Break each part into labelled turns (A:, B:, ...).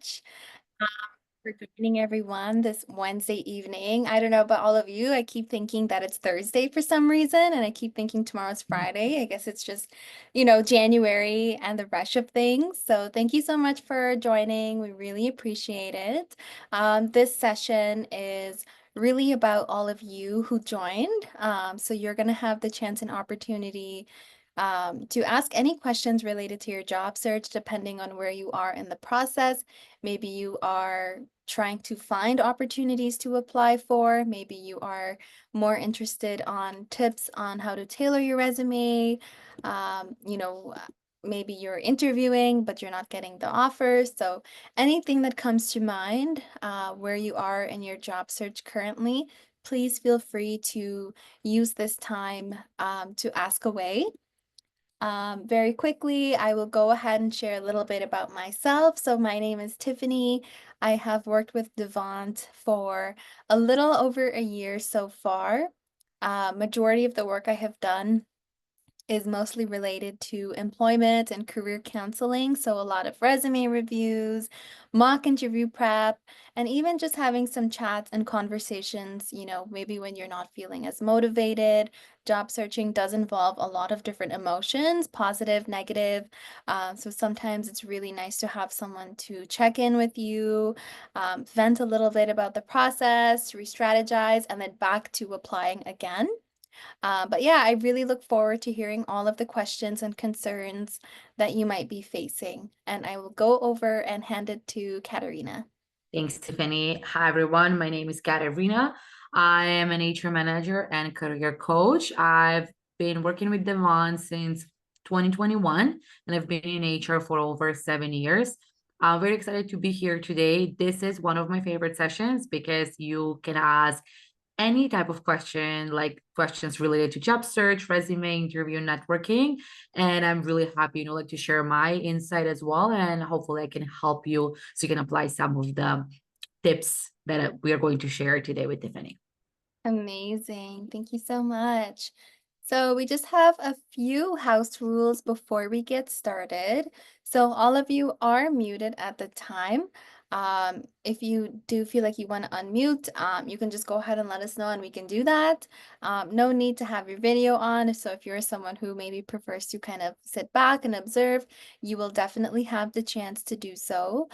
A: much for joining everyone this Wednesday evening. I don't know about all of you. I keep thinking that it's Thursday for some reason, and I keep thinking tomorrow's Friday. I guess it's just, January and the rush of things. So thank you so much for joining. We really appreciate it. This session is really about all of you who joined. So you're going to have the chance and opportunity to ask any questions related to your job search, depending on where you are in the process. Maybe you are trying to find opportunities to apply for. Maybe you are more interested on tips on how to tailor your resume. Um, you know, uh, Maybe you're interviewing, but you're not getting the offers. So anything that comes to mind where you are in your job search currently, please feel free to use this time to ask away. Very quickly, I will go ahead and share a little bit about myself. So my name is Tiffany. I have worked with Devant for a little over a year so far. Majority of the work I have done is mostly related to employment and career counseling. So a lot of resume reviews, mock interview prep, and even just having some chats and conversations, maybe when you're not feeling as motivated. Job searching does involve a lot of different emotions, positive, negative. So sometimes it's really nice to have someone to check in with you, vent a little bit about the process, re-strategize, and then back to applying again. But yeah, I really look forward to hearing all of the questions and concerns that you might be facing. And I will go over and hand it to Katerina.
B: Thanks, Tiffany. Hi, everyone. My name is Katerina. I am an HR manager and career coach. I've been working with Devon since 2021, and I've been in HR for over 7 years. I'm very excited to be here today. This is one of my favorite sessions because you can ask any type of question, like questions related to job search, resume, interview, networking. And I'm really happy, like to share my insight as well. And hopefully I can help you so you can apply some of the tips that we are going to share today with Tiffany.
A: Amazing. Thank you so much. So we just have a few house rules before we get started. So all of you are muted at the time. If you do feel like you want to unmute, you can just go ahead and let us know and we can do that. No need to have your video on. So if you're someone who maybe prefers to kind of sit back and observe, you will definitely have the chance to do so.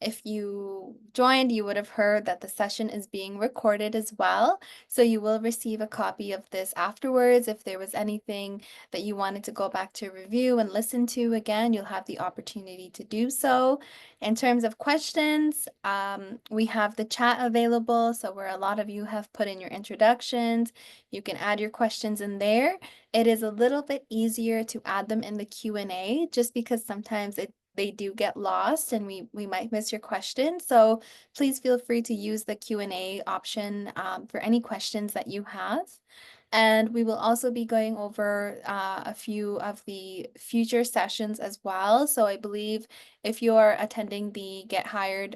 A: If you joined, you would have heard that the session is being recorded as well. So you will receive a copy of this afterwards. If there was anything that you wanted to go back to review and listen to again, you'll have the opportunity to do so. In terms of questions, we have the chat available. So where a lot of you have put in your introductions, you can add your questions in there. It is a little bit easier to add them in the Q&A just because sometimes they do get lost and we might miss your question. So please feel free to use the Q&A option for any questions that you have. And we will also be going over a few of the future sessions as well. So I believe if you're attending the Get Hired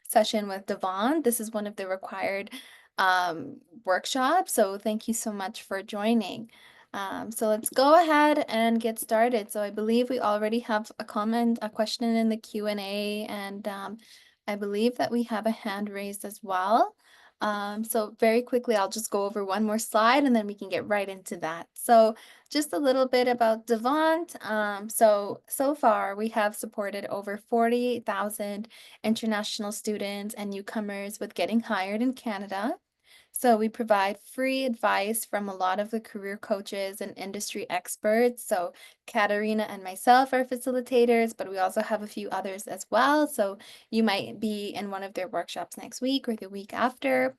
A: session with Devon, this is one of the required workshops. So thank you so much for joining. So let's go ahead and get started. So I believe we already have a question in the Q&A, and I believe that we have a hand raised as well. So very quickly, I'll just go over one more slide and then we can get right into that. So just a little bit about Devant. So far we have supported over 48,000 international students and newcomers with getting hired in Canada. So we provide free advice from a lot of the career coaches and industry experts. So Katerina and myself are facilitators, but we also have a few others as well. So you might be in one of their workshops next week or the week after.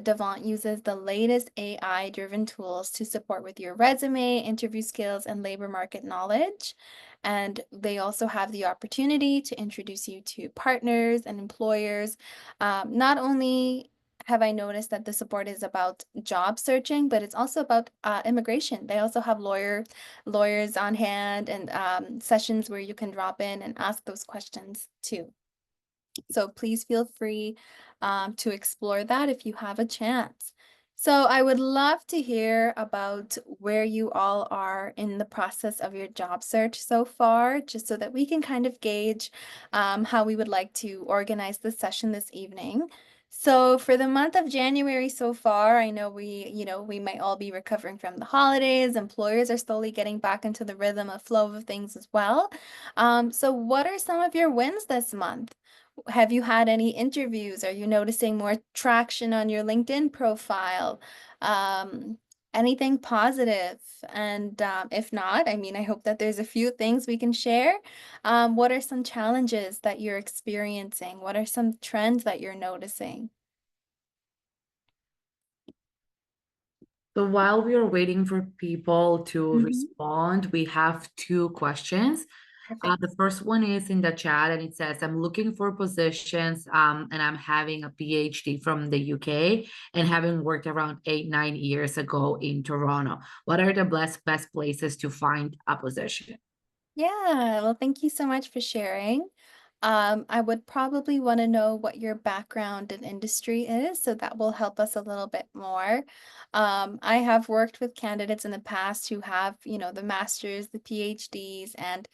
A: Devant uses the latest AI-driven tools to support with your resume, interview skills, and labor market knowledge. And they also have the opportunity to introduce you to partners and employers. Not only have I noticed that the support is about job searching, but it's also about immigration. They also have lawyers on hand and sessions where you can drop in and ask those questions too. So please feel free to explore that if you have a chance. So I would love to hear about where you all are in the process of your job search so far, just so that we can kind of gauge how we would like to organize the session this evening. So for the month of January so far, I know we might all be recovering from the holidays. Employers are slowly getting back into the rhythm of flow of things as well. So what are some of your wins this month? Have you had any interviews? Are you noticing more traction on your LinkedIn profile? Um, Anything positive? And if not, I mean, I hope that there's a few things we can share. What are some challenges that you're experiencing? What are some trends that you're noticing?
B: So while we are waiting for people to
A: Mhm.
B: respond, we have two questions.
A: Perfect.
B: The first one is in the chat, and it says, I'm looking for positions, and I'm having a PhD from the UK and having worked around 8, 9 years ago in Toronto. What are the best places to find a position?
A: Yeah, well, thank you so much for sharing. I would probably want to know what your background in industry is, so that will help us a little bit more. I have worked with candidates in the past who have, the masters, the PhDs, and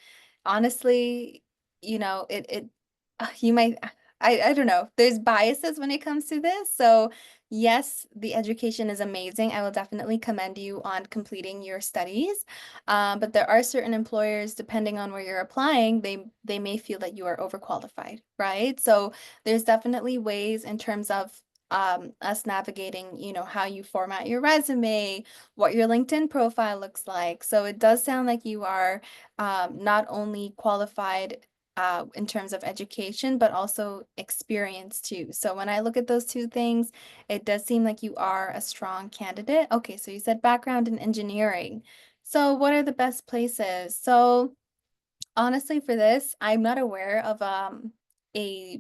A: honestly, you might, I don't know, there's biases when it comes to this. So yes, the education is amazing. I will definitely commend you on completing your studies. But there are certain employers, depending on where you're applying, they may feel that you are overqualified, right? So there's definitely ways in terms of us navigating, how you format your resume, what your LinkedIn profile looks like. So it does sound like you are not only qualified in terms of education, but also experience too. So when I look at those two things, it does seem like you are a strong candidate. Okay, so you said background in engineering. So what are the best places? So honestly, for this, I'm not aware of a, a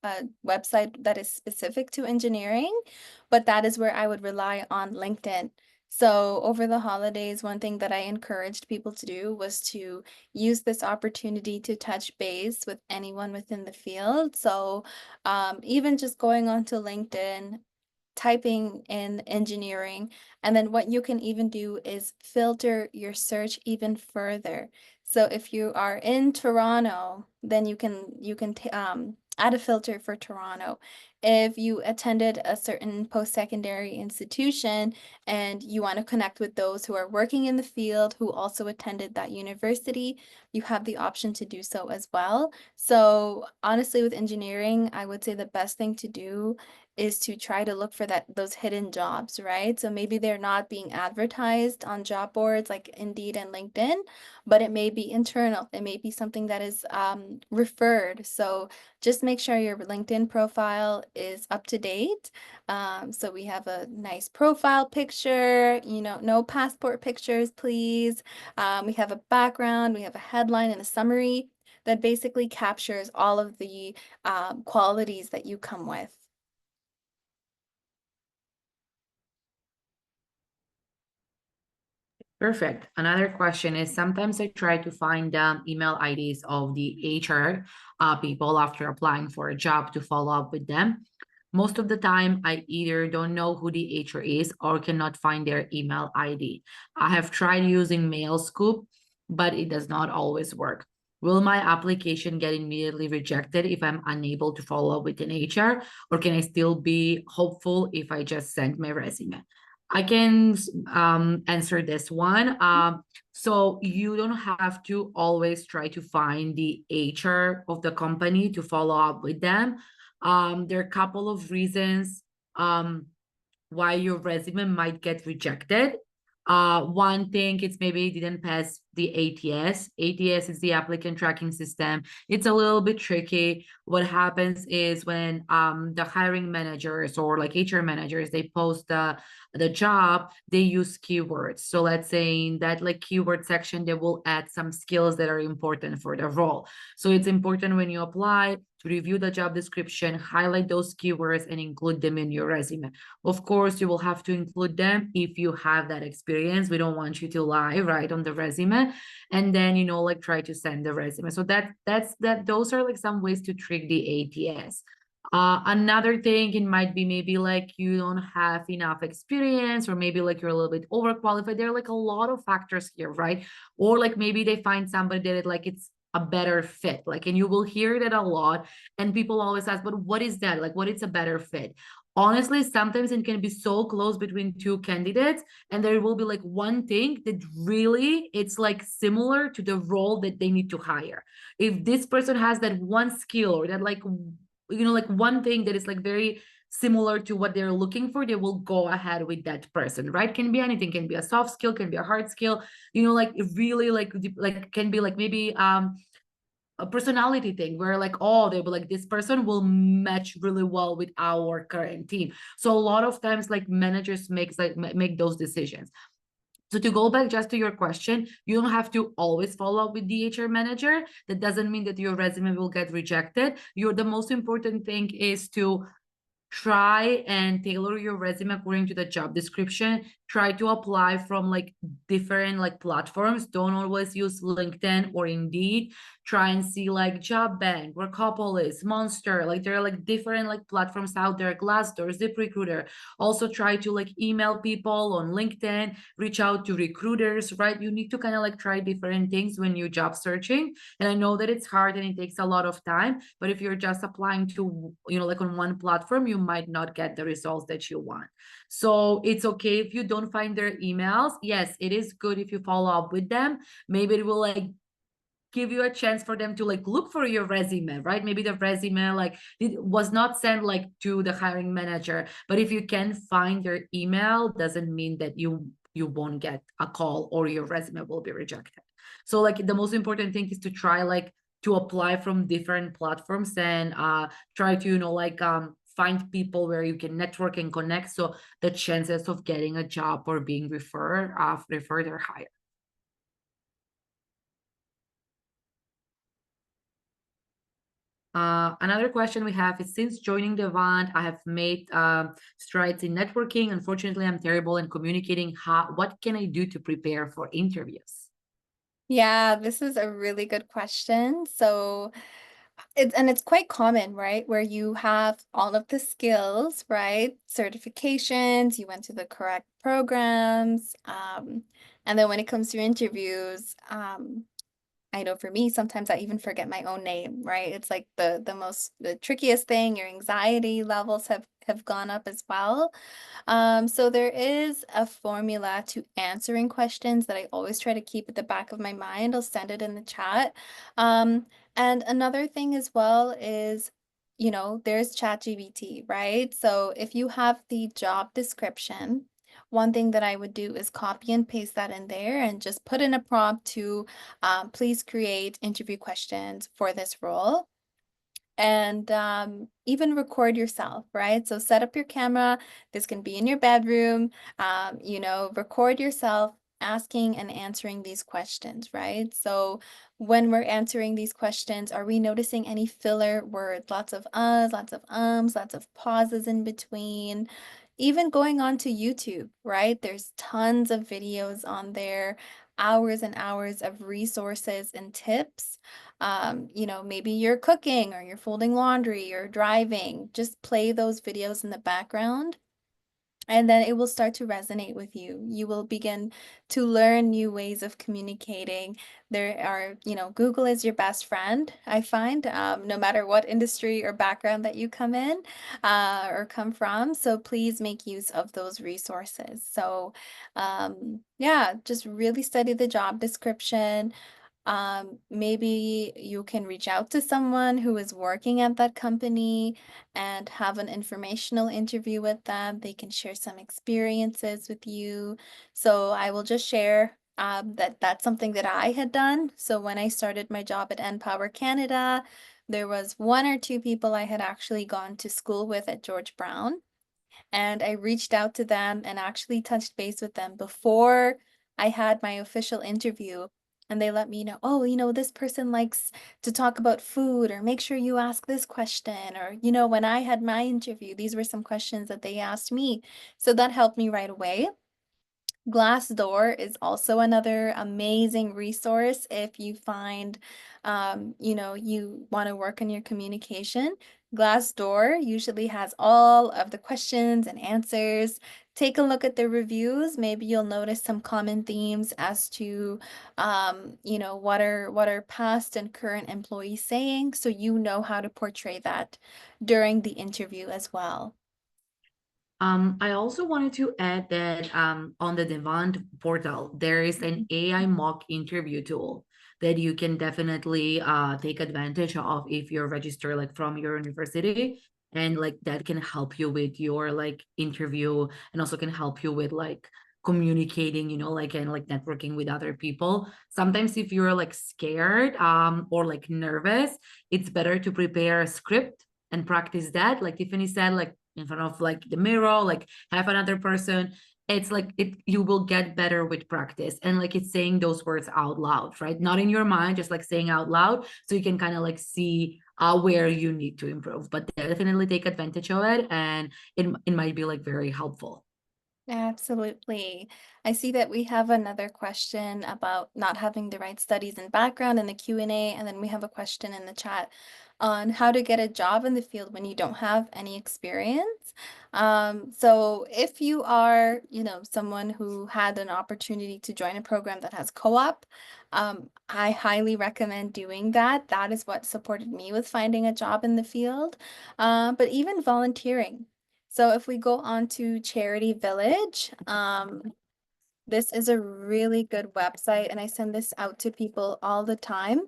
A: a website that is specific to engineering, but that is where I would rely on LinkedIn. So over the holidays, one thing that I encouraged people to do was to use this opportunity to touch base with anyone within the field. So even just going onto LinkedIn, typing in engineering, and then what you can even do is filter your search even further. So if you are in Toronto, then you can add a filter for Toronto. If you attended a certain post-secondary institution and you want to connect with those who are working in the field who also attended that university, you have the option to do so as well. So honestly, with engineering, I would say the best thing to do is to try to look for those hidden jobs, right? So maybe they're not being advertised on job boards like Indeed and LinkedIn, but it may be internal. It may be something that is referred. So just make sure your LinkedIn profile is up to date. So we have a nice profile picture, no passport pictures, please. We have a background, we have a headline and a summary that basically captures all of the qualities that you come with.
B: Perfect. Another question is sometimes I try to find email IDs of the HR people after applying for a job to follow up with them. Most of the time, I either don't know who the HR is or cannot find their email ID. I have tried using MailScoop, but it does not always work. Will my application get immediately rejected if I'm unable to follow up with an HR, or can I still be hopeful if I just send my resume? I can answer this one. So you don't have to always try to find the HR of the company to follow up with them. There are a couple of reasons why your resume might get rejected. One thing is maybe it didn't pass the ATS. ATS is the applicant tracking system. It's a little bit tricky. What happens is when the hiring managers or like HR managers they post the job, they use keywords. So let's say in that like keyword section, they will add some skills that are important for the role. So it's important when you apply to review the job description, highlight those keywords and include them in your resume. Of course, you will have to include them if you have that experience. We don't want you to lie right on the resume, and then like try to send the resume. So those are like some ways to trick the ATS. Another thing, it might be maybe like you don't have enough experience, or maybe like you're a little bit overqualified. There are like a lot of factors here, right? Or like maybe they find somebody that like it's a better fit. Like, and you will hear that a lot. And people always ask, but what is that? Like, what is a better fit? Honestly, sometimes it can be so close between two candidates, and there will be like one thing that really it's like similar to the role that they need to hire. If this person has that one skill, or that like like one thing that is like very similar to what they're looking for, they will go ahead with that person, right? Can be anything, can be a soft skill, can be a hard skill, like it really like can be like maybe a personality thing where like, oh, they'll be like, this person will match really well with our current team. So a lot of times like managers make those decisions. So to go back just to your question, you don't have to always follow up with the HR manager. That doesn't mean that your resume will get rejected. The most important thing is to try and tailor your resume according to the job description. Try to apply from like different like platforms. Don't always use LinkedIn or Indeed. Try and see like Job Bank, Workopolis, Monster. Like there are like different like platforms out there, Glassdoor, ZipRecruiter. Also try to like email people on LinkedIn, reach out to recruiters, right? You need to kind of like try different things when you're job searching. And I know that it's hard and it takes a lot of time, but if you're just applying to, like on one platform, you might not get the results that you want. So it's okay if you don't find their emails. Yes, it is good if you follow up with them. Maybe it will like give you a chance for them to like look for your resume, right? Maybe the resume like it was not sent like to the hiring manager, but if you can find their email, doesn't mean that you won't get a call or your resume will be rejected. So like the most important thing is to try like to apply from different platforms, and try to like find people where you can network and connect, so the chances of getting a job or being referred are higher. Another question we have is, since joining the event, I have made strides in networking. Unfortunately, I'm terrible in communicating. What can I do to prepare for interviews?
A: Yeah, this is a really good question. So, it's quite common, right? Where you have all of the skills, right? Certifications, you went to the correct programs, and then when it comes to interviews, I know for me, sometimes I even forget my own name, right? It's like the trickiest thing. Your anxiety levels have gone up as well. So there is a formula to answering questions that I always try to keep at the back of my mind. I'll send it in the chat. Um, and another thing as well is, there's ChatGPT, right? So if you have the job description, one thing that I would do is copy and paste that in there and just put in a prompt to please create interview questions for this role, and even record yourself, right? So set up your camera. This can be in your bedroom. Record yourself asking and answering these questions, right? So when we're answering these questions, are we noticing any filler words? Lots of uhs, lots of ums, lots of pauses in between. Even going on to YouTube, right? There's tons of videos on there, hours and hours of resources and tips. Maybe you're cooking or you're folding laundry or driving, just play those videos in the background, and then it will start to resonate with you. You will begin to learn new ways of communicating. There are, Google is your best friend, I find, no matter what industry or background that you come in or come from. So please make use of those resources. So, yeah, just really study the job description. Maybe you can reach out to someone who is working at that company and have an informational interview with them. They can share some experiences with you. So I will just share that that's something that I had done. So when I started my job at NPower Canada, there was one or two people I had actually gone to school with at George Brown, and I reached out to them and actually touched base with them before I had my official interview. And they let me know, oh, this person likes to talk about food, or make sure you ask this question. Or, when I had my interview, these were some questions that they asked me. So that helped me right away. Glassdoor is also another amazing resource if you find, you want to work on your communication. Glassdoor usually has all of the questions and answers. Take a look at the reviews. Maybe you'll notice some common themes as to, what are past and current employees saying, so you know how to portray that during the interview as well.
B: I also wanted to add that on the Demand portal, there is an AI mock interview tool that you can definitely take advantage of if you're registered like from your university. And like that can help you with your like interview and also can help you with like communicating, like and like networking with other people. Sometimes if you're like scared or like nervous, it's better to prepare a script and practice that. Like Tiffany said, like in front of like the mirror, like have another person. It's like you will get better with practice, and like it's saying those words out loud, right? Not in your mind, just like saying out loud, so you can kind of like see where you need to improve. But definitely take advantage of it, and it might be like very helpful.
A: Absolutely. I see that we have another question about not having the right studies and background in the Q&A, and then we have a question in the chat on how to get a job in the field when you don't have any experience. So if you are, someone who had an opportunity to join a program that has co-op, I highly recommend doing that. That is what supported me with finding a job in the field. But even volunteering. So if we go on to Charity Village, this is a really good website, and I send this out to people all the time.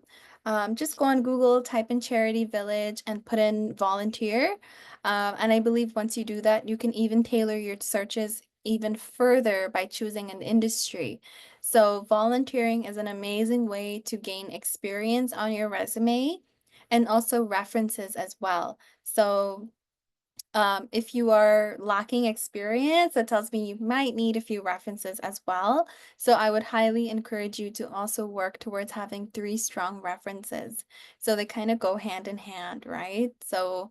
A: Just go on Google, type in Charity Village, and put in volunteer. And I believe once you do that, you can even tailor your searches even further by choosing an industry. So volunteering is an amazing way to gain experience on your resume and also references as well. So if you are lacking experience, that tells me you might need a few references as well. So I would highly encourage you to also work towards having three strong references. So they kind of go hand in hand, right? So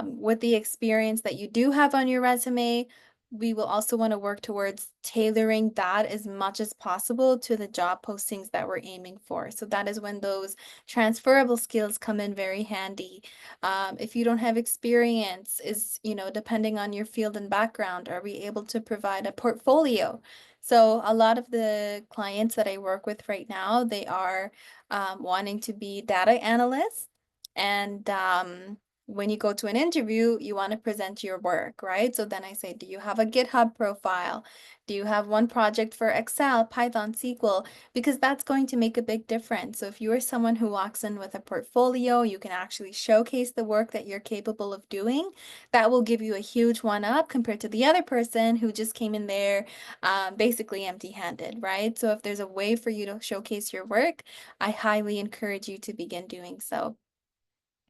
A: with the experience that you do have on your resume, we will also want to work towards tailoring that as much as possible to the job postings that we're aiming for. So that is when those transferable skills come in very handy. If you don't have experience, depending on your field and background, are we able to provide a portfolio? So a lot of the clients that I work with right now, they are wanting to be data analysts. And when you go to an interview, you want to present your work, right? So then I say, do you have a GitHub profile? Do you have one project for Excel, Python, SQL? Because that's going to make a big difference. So if you are someone who walks in with a portfolio, you can actually showcase the work that you're capable of doing. That will give you a huge one up compared to the other person who just came in there basically empty-handed, right? So if there's a way for you to showcase your work, I highly encourage you to begin doing so.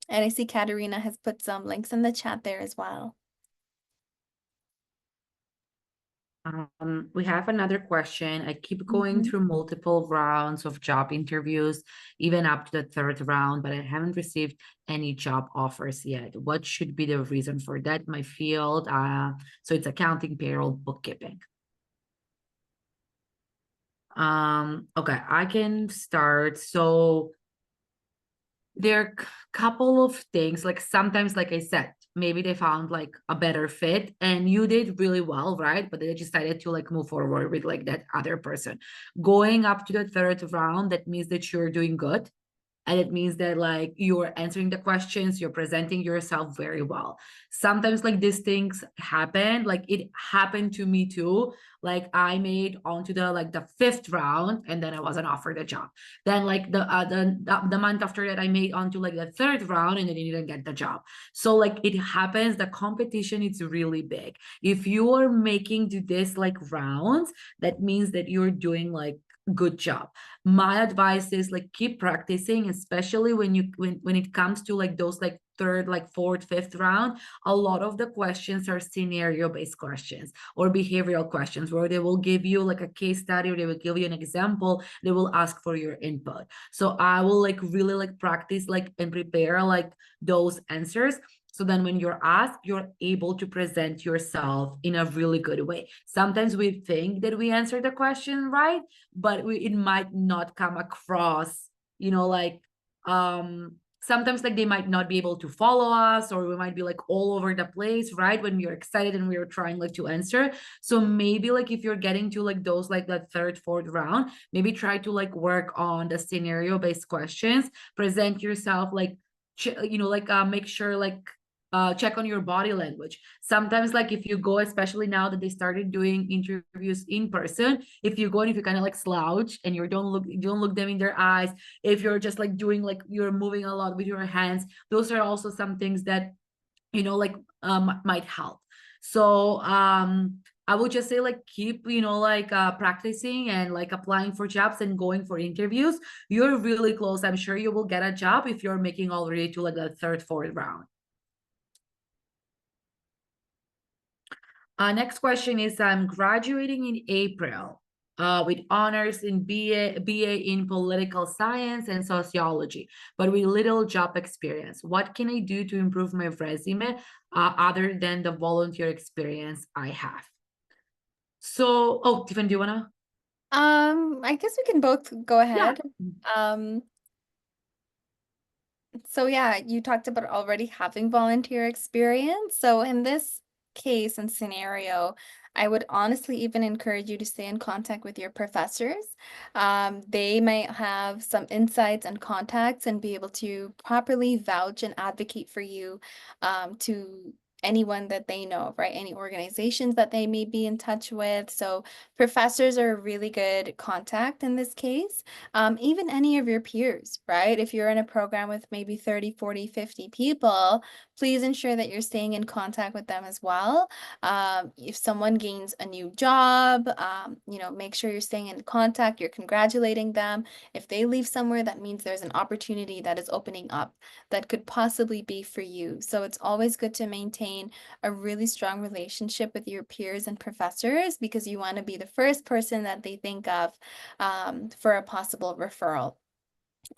A: And I see Katerina has put some links in the chat there as well.
B: We have another question. I keep going
A: Mhm.
B: through multiple rounds of job interviews, even up to the third round, but I haven't received any job offers yet. What should be the reason for that? My field, so it's accounting, payroll, bookkeeping. Okay, I can start. So there are couple of things, like sometimes, like I said, maybe they found like a better fit and you did really well, right? But they decided to like move forward with like that other person. Going up to the third round, that means that you're doing good, and it means that like you're answering the questions, you're presenting yourself very well. Sometimes like these things happen, like it happened to me too. Like I made onto the like the fifth round and then I wasn't offered a job. Then like the month after that I made onto like the third round and then I didn't get the job. So like it happens, the competition is really big. If you are making to this like rounds, that means that you're doing like good job. My advice is like keep practicing, especially when it comes to like those like third, like fourth, fifth round. A lot of the questions are scenario based questions or behavioral questions where they will give you like a case study or they will give you an example. They will ask for your input. So I will like really like practice like and prepare like those answers. So then when you're asked, you're able to present yourself in a really good way. Sometimes we think that we answer the question right, but it might not come across, like sometimes like they might not be able to follow us, or we might be like all over the place, right, when we're excited and we're trying like to answer. So maybe like if you're getting to like those like that third, fourth round, maybe try to like work on the scenario based questions, present yourself like make sure like check on your body language. Sometimes like if you go, especially now that they started doing interviews in person, if you go and if you kind of like slouch and you don't look them in their eyes, if you're just like doing like you're moving a lot with your hands, those are also some things that like might help. So I would just say like keep like practicing and like applying for jobs and going for interviews. You're really close. I'm sure you will get a job if you're making already to like the third, fourth round. Next question is, I'm graduating in April with honors in BA in political science and sociology, but with little job experience. What can I do to improve my resume other than the volunteer experience I have? So, oh, Tiffany, do you wanna?
A: I guess we can both go
B: Yeah.
A: ahead. Um, So yeah, you talked about already having volunteer experience. So in this case and scenario, I would honestly even encourage you to stay in contact with your professors. They might have some insights and contacts and be able to properly vouch and advocate for you to anyone that they know, right? Any organizations that they may be in touch with. So professors are a really good contact in this case. Even any of your peers, right? If you're in a program with maybe 30, 40, 50 people, please ensure that you're staying in contact with them as well. If someone gains a new job, make sure you're staying in contact, you're congratulating them. If they leave somewhere, that means there's an opportunity that is opening up that could possibly be for you. So it's always good to maintain a really strong relationship with your peers and professors because you want to be the first person that they think of for a possible referral.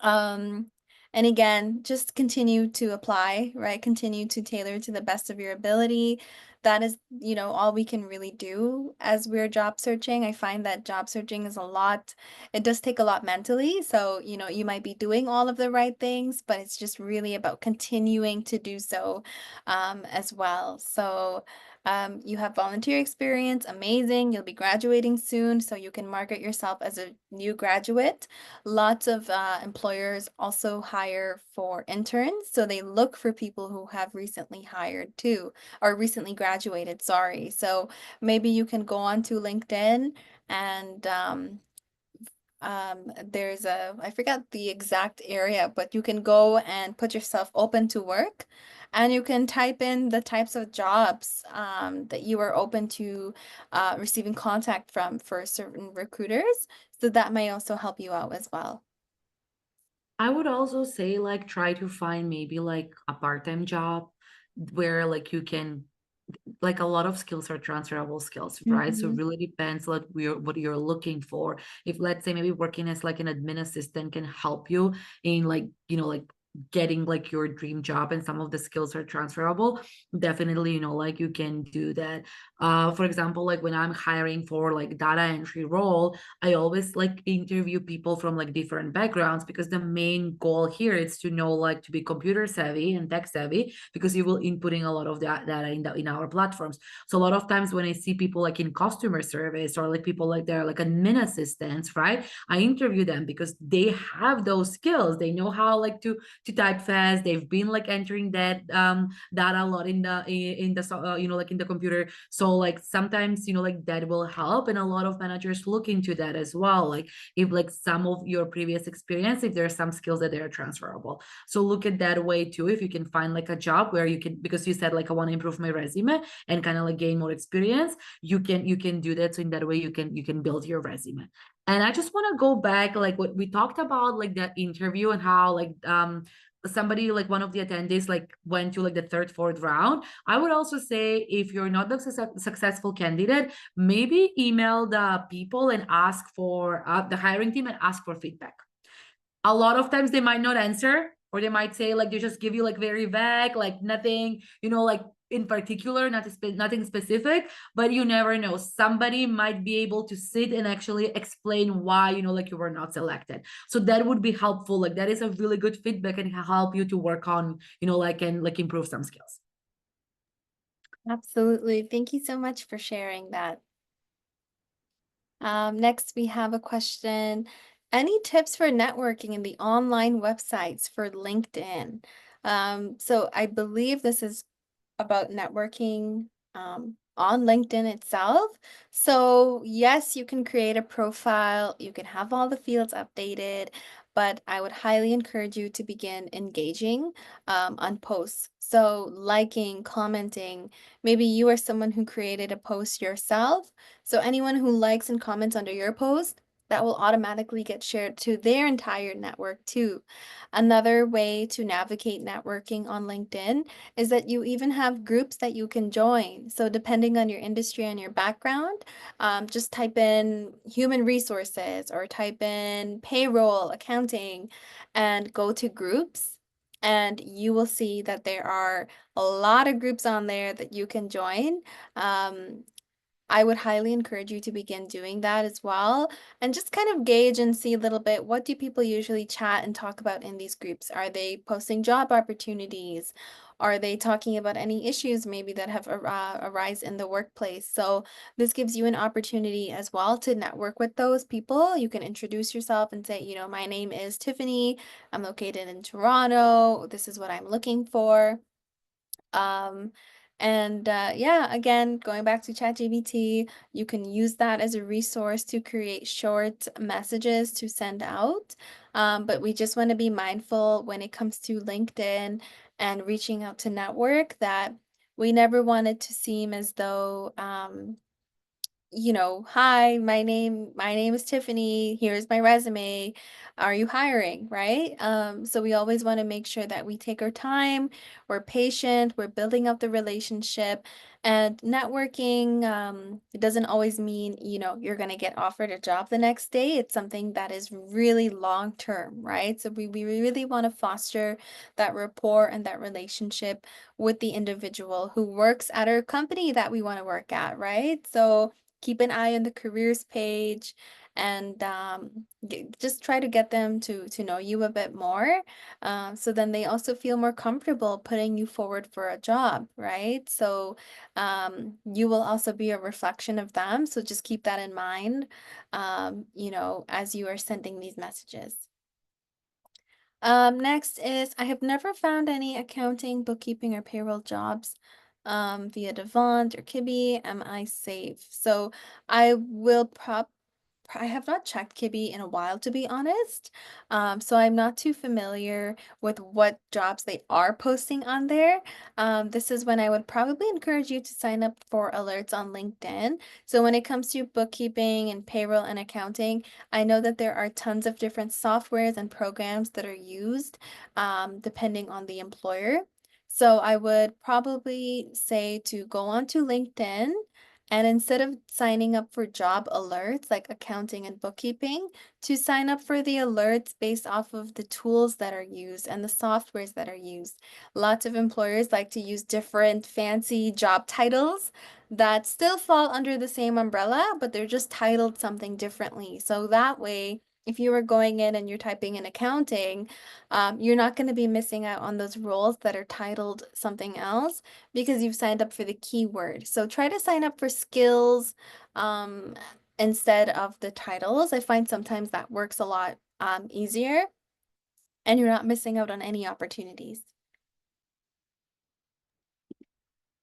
A: Um, and again, just continue to apply, right? Continue to tailor to the best of your ability. That is, all we can really do as we're job searching. I find that job searching is a lot, it does take a lot mentally. So, you might be doing all of the right things, but it's just really about continuing to do so as well. So, you have volunteer experience, amazing. You'll be graduating soon, so you can market yourself as a new graduate. Lots of employers also hire for interns, so they look for people who have recently hired too, or recently graduated, sorry. So maybe you can go on to LinkedIn and there's I forgot the exact area, but you can go and put yourself open to work and you can type in the types of jobs that you are open to receiving contact from for certain recruiters. So that may also help you out as well.
B: I would also say like try to find maybe like a part-time job where like you can, like a lot of skills are transferable skills, right? So it
A: Mhm.
B: really depends like what you're looking for. If let's say maybe working as like an admin assistant can help you in like, like getting like your dream job and some of the skills are transferable, definitely, like you can do that. For example, like when I'm hiring for like data entry role, I always like interview people from like different backgrounds because the main goal here is to know like to be computer savvy and tech savvy because you will inputting a lot of that data in our platforms. So a lot of times when I see people like in customer service or like people like they're like admin assistants, right? I interview them because they have those skills. They know how like to type fast. They've been like entering that data a lot in the like in the computer. So like sometimes like that will help, and a lot of managers look into that as well. Like if like some of your previous experience, if there are some skills that they are transferable. So look at that way too. If you can find like a job where you can, because you said like I want to improve my resume and kind of like gain more experience, you can do that. So in that way you can build your resume. And I just want to go back like what we talked about, like that interview and how like somebody like one of the attendees like went to like the third, fourth round. I would also say if you're not the successful candidate, maybe email the people and ask for the hiring team and ask for feedback. A lot of times they might not answer, or they might say like they just give you like very vague, like nothing, like in particular, nothing specific. But you never know, somebody might be able to sit and actually explain why, like you were not selected. So that would be helpful. Like that is a really good feedback and help you to work on, like and like improve some skills.
A: Absolutely. Thank you so much for sharing that. Next, we have a question. Any tips for networking in the online websites for LinkedIn? So I believe this is about networking on LinkedIn itself. So, yes, you can create a profile, you can have all the fields updated, but I would highly encourage you to begin engaging on posts. So, liking, commenting. Maybe you are someone who created a post yourself. So, anyone who likes and comments under your post, that will automatically get shared to their entire network too. Another way to navigate networking on LinkedIn is that you even have groups that you can join. So depending on your industry and your background, just type in human resources or type in payroll, accounting, and go to groups. And you will see that there are a lot of groups on there that you can join. Um, I would highly encourage you to begin doing that as well and just kind of gauge and see a little bit, what do people usually chat and talk about in these groups? Are they posting job opportunities? Are they talking about any issues maybe that have arise in the workplace? So this gives you an opportunity as well to network with those people. You can introduce yourself and say, my name is Tiffany. I'm located in Toronto. This is what I'm looking for. Um, and yeah, again, going back to ChatGPT, you can use that as a resource to create short messages to send out. But we just want to be mindful when it comes to LinkedIn and reaching out to network, that we never want it to seem as though hi, my name is Tiffany. Here's my resume. Are you hiring? Right? So we always want to make sure that we take our time, we're patient, we're building up the relationship. And networking, it doesn't always mean, you're gonna get offered a job the next day. It's something that is really long term, right? So we really want to foster that rapport and that relationship with the individual who works at our company that we want to work at, right? So keep an eye on the careers page and just try to get them to know you a bit more, so then they also feel more comfortable putting you forward for a job, right? So you will also be a reflection of them, so just keep that in mind, as you are sending these messages. Next is, I have never found any accounting, bookkeeping, or payroll jobs via Devant or Kibby. Am I safe? So I have not checked Kibby in a while, to be honest. So I'm not too familiar with what jobs they are posting on there. This is when I would probably encourage you to sign up for alerts on LinkedIn. So when it comes to bookkeeping and payroll and accounting, I know that there are tons of different softwares and programs that are used depending on the employer. So I would probably say to go onto LinkedIn, and instead of signing up for job alerts like accounting and bookkeeping, to sign up for the alerts based off of the tools that are used and the softwares that are used. Lots of employers like to use different fancy job titles that still fall under the same umbrella, but they're just titled something differently. So that way, if you were going in and you're typing in accounting, you're not going to be missing out on those roles that are titled something else because you've signed up for the keyword. So try to sign up for skills um, instead of the titles. I find sometimes that works a lot easier and you're not missing out on any opportunities.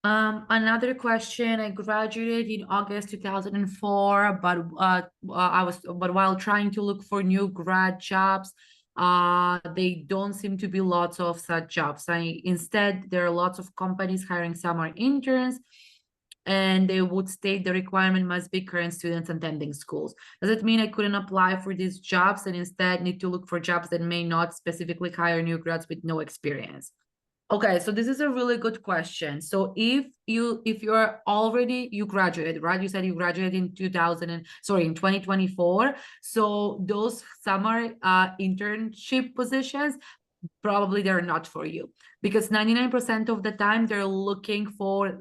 B: Another question. I graduated in August 2004, but while trying to look for new grad jobs, they don't seem to be lots of such jobs. Instead, there are lots of companies hiring summer interns, and they would state the requirement must be current students attending schools. Does it mean I couldn't apply for these jobs and instead need to look for jobs that may not specifically hire new grads with no experience? Okay, so this is a really good question. So if you're already you graduated, right? You said you graduated in 2000 and sorry, in 2024. So those summer internship positions probably they're not for you, because 99% of the time they're looking for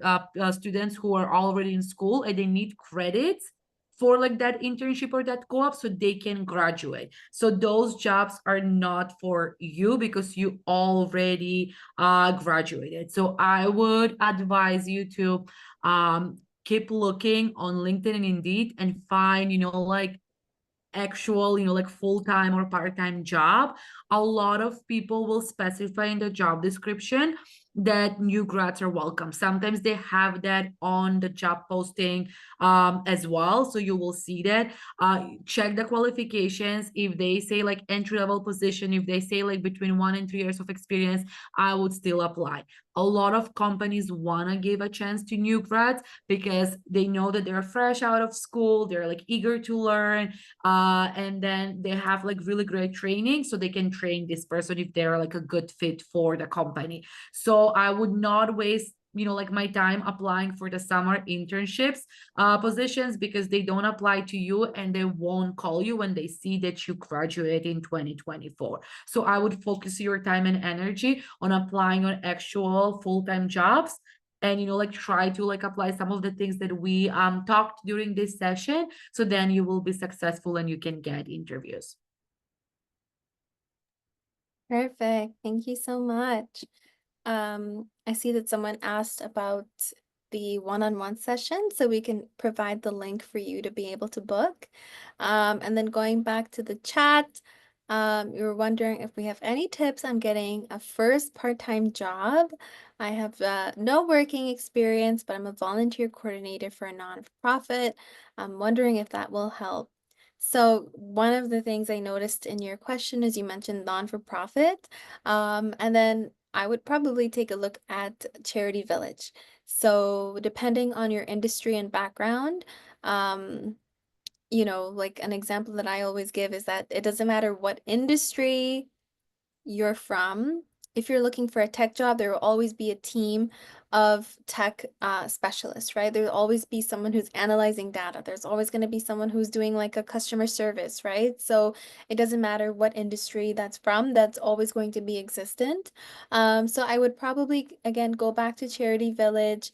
B: students who are already in school and they need credits for like that internship or that co-op so they can graduate. So those jobs are not for you because you already graduated. So I would advise you to keep looking on LinkedIn and Indeed and find, like actual, like full-time or part-time job. A lot of people will specify in the job description that new grads are welcome. Sometimes they have that on the job posting as well, so you will see that. Check the qualifications. If they say like entry level position, if they say like between 1 and 3 years of experience, I would still apply. A lot of companies want to give a chance to new grads because they know that they're fresh out of school, they're like eager to learn, and then they have like really great training so they can train this person if they're like a good fit for the company. So I would not waste like my time applying for the summer internships positions, because they don't apply to you and they won't call you when they see that you graduate in 2024. So I would focus your time and energy on applying on actual full-time jobs, and like try to like apply some of the things that we talked during this session, so then you will be successful and you can get interviews.
A: Perfect. Thank you so much. I see that someone asked about the one-on-one session, so we can provide the link for you to be able to book. And then going back to the chat, you were wondering if we have any tips on getting a first part-time job. I have no working experience, but I'm a volunteer coordinator for a nonprofit. I'm wondering if that will help. So one of the things I noticed in your question is you mentioned non-for-profit. And then I would probably take a look at Charity Village. So depending on your industry and background, um, like an example that I always give is that it doesn't matter what industry you're from. If you're looking for a tech job, there will always be a team of tech specialists, right? There will always be someone who's analyzing data. There's always going to be someone who's doing like a customer service, right? So it doesn't matter what industry that's from, that's always going to be existent. So I would probably, again, go back to Charity Village,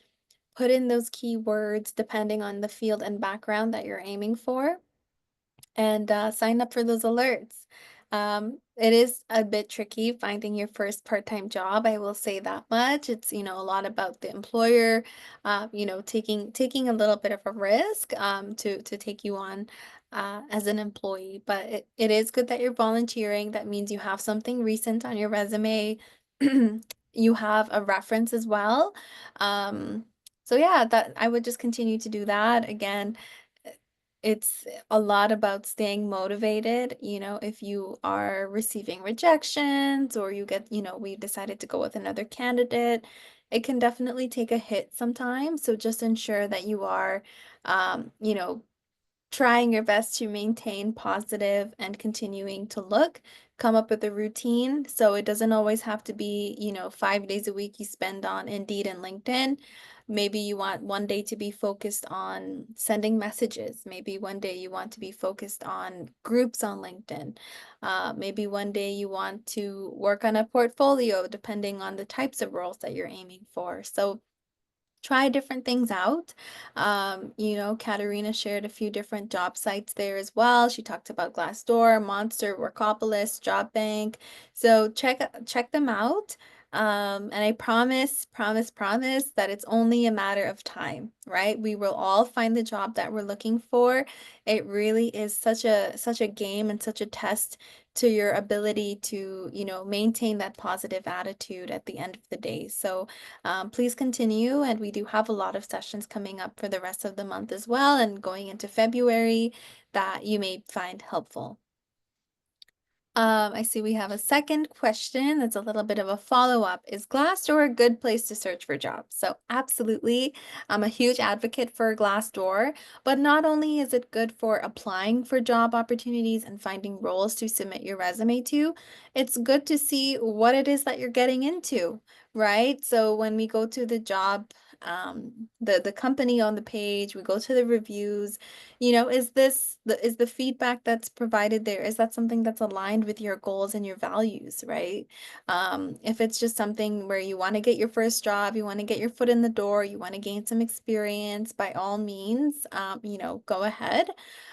A: put in those keywords depending on the field and background that you're aiming for, and sign up for those alerts. It is a bit tricky finding your first part-time job, I will say that much. It's, a lot about the employer, taking a little bit of a risk to take you on as an employee. But it is good that you're volunteering. That means you have something recent on your resume. You have a reference as well. Um, so yeah, that I would just continue to do that. Again, it's a lot about staying motivated. If you are receiving rejections or you get, we decided to go with another candidate, it can definitely take a hit sometimes. So just ensure that you are, um, you know, trying your best to maintain positive and continuing to look, come up with a routine. So it doesn't always have to be, 5 days a week you spend on Indeed and LinkedIn. Maybe you want one day to be focused on sending messages. Maybe one day you want to be focused on groups on LinkedIn. Maybe one day you want to work on a portfolio, depending on the types of roles that you're aiming for. So try different things out. Katerina shared a few different job sites there as well. She talked about Glassdoor, Monster, Workopolis, Job Bank. So check them out. And I promise that it's only a matter of time, right? We will all find the job that we're looking for. It really is such a game and such a test to your ability to, maintain that positive attitude at the end of the day. So please continue, and we do have a lot of sessions coming up for the rest of the month as well, and going into February that you may find helpful. I see we have a second question that's a little bit of a follow-up. Is Glassdoor a good place to search for jobs? So absolutely, I'm a huge advocate for Glassdoor, but not only is it good for applying for job opportunities and finding roles to submit your resume to, it's good to see what it is that you're getting into, right? So when we go to the job the company on the page. We go to the reviews. Is the feedback that's provided there, is that something that's aligned with your goals and your values, right? If it's just something where you want to get your first job, you want to get your foot in the door, you want to gain some experience, by all means, go ahead.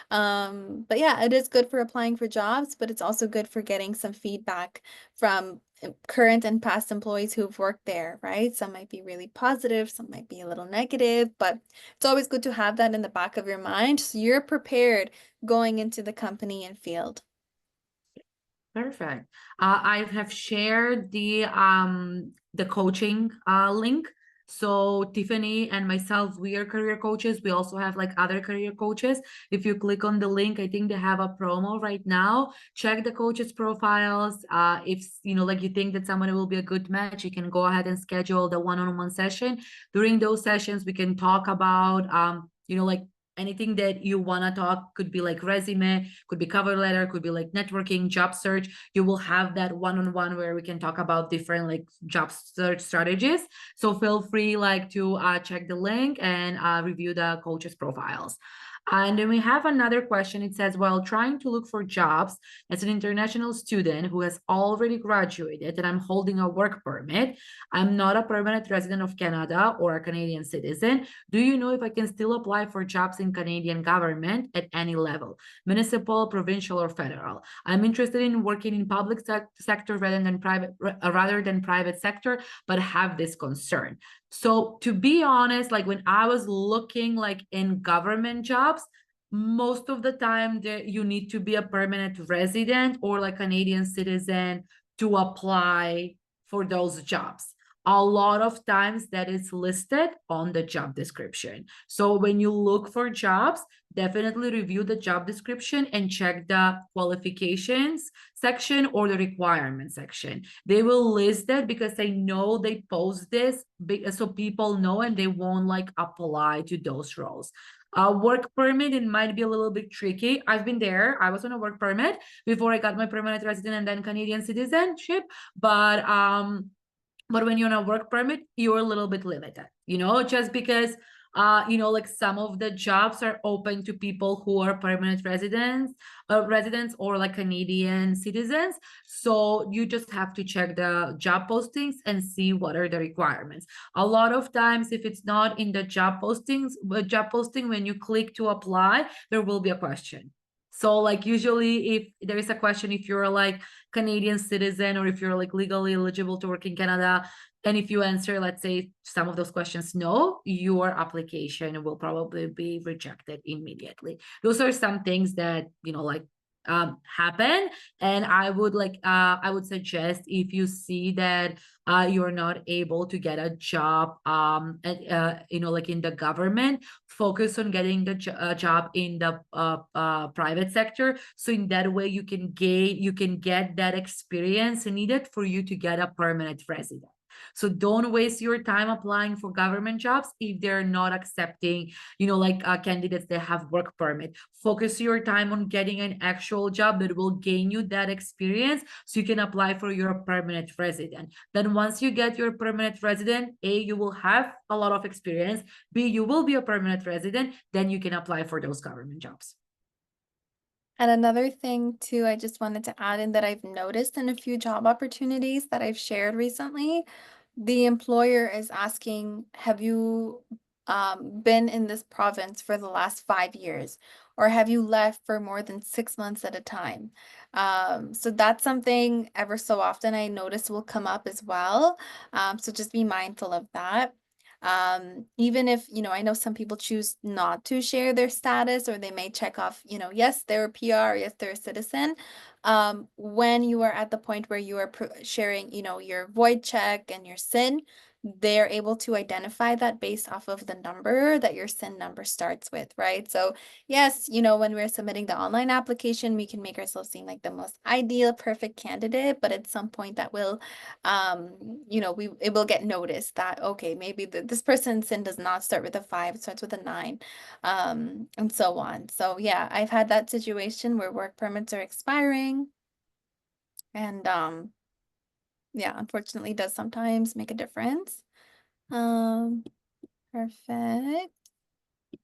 A: But yeah, it is good for applying for jobs, but it's also good for getting some feedback from current and past employees who've worked there, right? Some might be really positive, some might be a little negative, but it's always good to have that in the back of your mind so you're prepared going into the company and field.
B: Perfect. I have shared the coaching link. So Tiffany and myself, we are career coaches. We also have like other career coaches. If you click on the link, I think they have a promo right now. Check the coaches' profiles. If like you think that somebody will be a good match, you can go ahead and schedule the one-on-one session. During those sessions, we can talk about like anything that you want to talk. Could be like resume, could be cover letter, could be like networking, job search. You will have that one-on-one where we can talk about different like job search strategies. So feel free like to check the link and review the coaches profiles. And then we have another question. It says, while trying to look for jobs as an international student who has already graduated and I'm holding a work permit, I'm not a permanent resident of Canada or a Canadian citizen. Do you know if I can still apply for jobs in Canadian government at any level, municipal, provincial, or federal? I'm interested in working in public sector rather than private sector, but have this concern. So to be honest, like when I was looking like in government jobs, most of the time that you need to be a permanent resident or like Canadian citizen to apply for those jobs. A lot of times that is listed on the job description. So when you look for jobs, definitely review the job description and check the qualifications section or the requirement section. They will list that because I know they post this so people know and they won't like apply to those roles. Work permit, it might be a little bit tricky. I've been there. I was on a work permit before I got my permanent resident and then Canadian citizenship. But when you're on a work permit, you're a little bit limited, just because like some of the jobs are open to people who are permanent residents or like Canadian citizens. So you just have to check the job postings and see what are the requirements. A lot of times, if it's not in the job posting, when you click to apply, there will be a question. So like usually if there is a question, if you're like Canadian citizen or if you're like legally eligible to work in Canada, and if you answer, let's say, some of those questions no, your application will probably be rejected immediately. Those are some things that like happen. And I would suggest, if you see that you're not able to get a job like in the government, focus on getting the job in the private sector, so in that way you can get that experience needed for you to get a permanent resident. So don't waste your time applying for government jobs if they're not accepting, candidates that have work permit. Focus your time on getting an actual job that will gain you that experience so you can apply for your permanent resident. Then once you get your permanent resident, A, you will have a lot of experience. B, you will be a permanent resident. Then you can apply for those government jobs.
A: And another thing too, I just wanted to add in that I've noticed in a few job opportunities that I've shared recently, the employer is asking, have you been in this province for the last 5 years? Or have you left for more than 6 months at a time? So that's something ever so often I notice will come up as well. So just be mindful of that. Even if, I know some people choose not to share their status, or they may check off, yes, they're a PR, yes, they're a citizen. When you are at the point where you are sharing, your void check and your SIN, they're able to identify that based off of the number that your SIN number starts with, right? So yes, when we're submitting the online application, we can make ourselves seem like the most ideal, perfect candidate, but at some point that will it will get noticed that, okay, maybe this person's SIN does not start with a 5, it starts with a 9, and so on. So yeah, I've had that situation where work permits are expiring, and yeah, unfortunately does sometimes make a difference. Um, Perfect.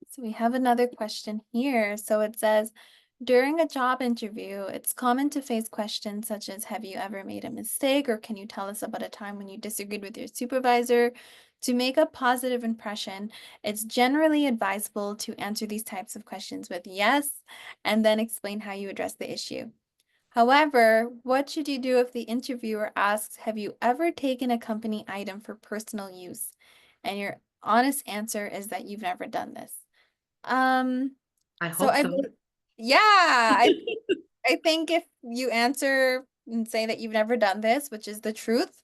A: So we have another question here. So it says, during a job interview, it's common to face questions such as, have you ever made a mistake? Or can you tell us about a time when you disagreed with your supervisor? To make a positive impression, it's generally advisable to answer these types of questions with yes, and then explain how you address the issue. However, what should you do if the interviewer asks, have you ever taken a company item for personal use? And your honest answer is that you've never done this. Um,
B: I
A: so
B: hope
A: I
B: so.
A: bel yeah, I think if you answer and say that you've never done this, which is the truth,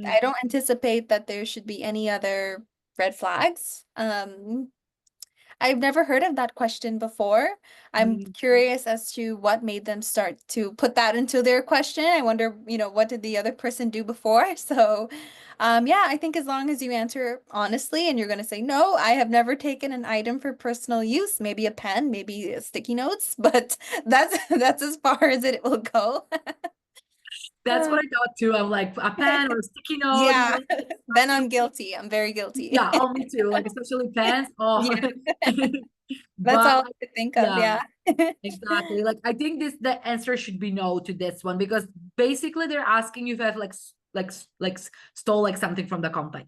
A: I don't anticipate that there should be any other red flags. I've never heard of that question before. I'm
B: Mm.
A: curious as to what made them start to put that into their question. I wonder, what did the other person do before? So, yeah, I think as long as you answer honestly and you're going to say, no, I have never taken an item for personal use, maybe a pen, maybe sticky notes, but that's as far as it will go.
B: That's
A: Uh,
B: what I thought too. I'm like a pen or a sticky note,
A: yeah, then I'm
B: something.
A: guilty. I'm very guilty.
B: Yeah, oh, me too. Like especially pens. Oh,
A: Yeah, that's
B: but
A: all I
B: like,
A: could think of.
B: yeah,
A: Yeah.
B: exactly. Like I think the answer should be no to this one because basically they're asking you if you have stole like something from the company.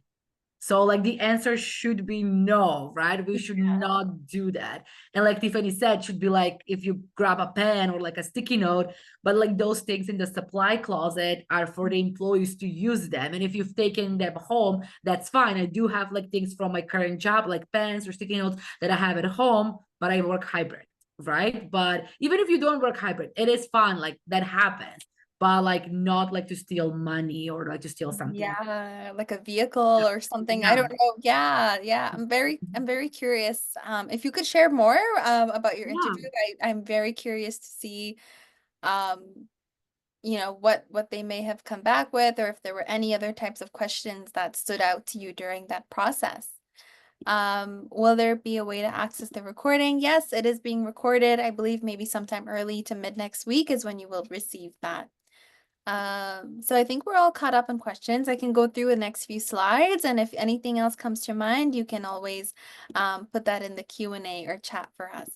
B: So like the answer should be no, right? We should not do that. And like Tiffany said, should be like if you grab a pen or like a sticky note, but like those things in the supply closet are for the employees to use them. And if you've taken them home, that's fine. I do have like things from my current job, like pens or sticky notes that I have at home, but I work hybrid, right? But even if you don't work hybrid, it is fun. Like that happens, but like not like to steal money or like to steal something.
A: Yeah, like a vehicle or something. I
B: Yeah.
A: don't know. Yeah, yeah. I'm very curious. If you could share more about your
B: Yeah.
A: interview, I'm very curious to see um, what they may have come back with, or if there were any other types of questions that stood out to you during that process. Will there be a way to access the recording? Yes, it is being recorded. I believe maybe sometime early to mid next week is when you will receive that. So I think we're all caught up on questions. I can go through the next few slides, and if anything else comes to mind, you can always put that in the Q&A or chat for us.